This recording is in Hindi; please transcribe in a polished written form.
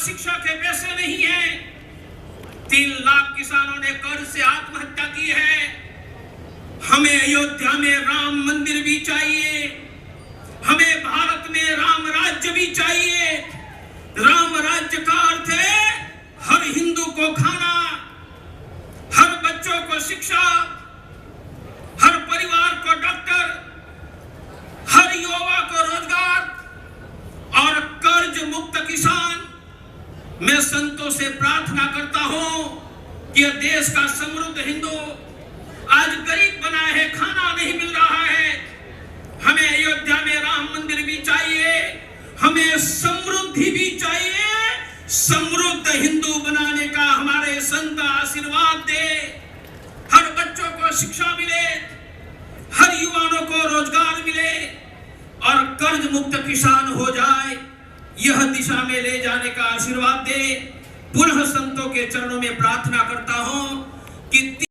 शिक्षा के पैसे नहीं है। 3 लाख किसानों ने कर्ज से आत्महत्या की है। हमें अयोध्या में राम मंदिर भी चाहिए, हमें भारत में राम राज्य भी चाहिए। राम राज्य का अर्थ है हर हिंदू को खाना, हर बच्चों को शिक्षा, हर परिवार को डॉक्टर, हर युवा को रोजगार और कर्ज मुक्त किसान। मैं संतों से प्रार्थना करता हूं कि देश का समृद्ध हिंदू आज गरीब बना है, खाना नहीं मिल रहा है। हमें अयोध्या में राम मंदिर भी चाहिए, हमें समृद्धि भी चाहिए। समृद्ध हिंदू बनाने का हमारे संत आशीर्वाद दे। हर बच्चों को शिक्षा मिले, हर युवाओं को रोजगार मिले और कर्ज मुक्त किसान हो जाए। यह दिशा में ले जाने का आशीर्वाद दे। पुनः संतों के चरणों में प्रार्थना करता हूं कि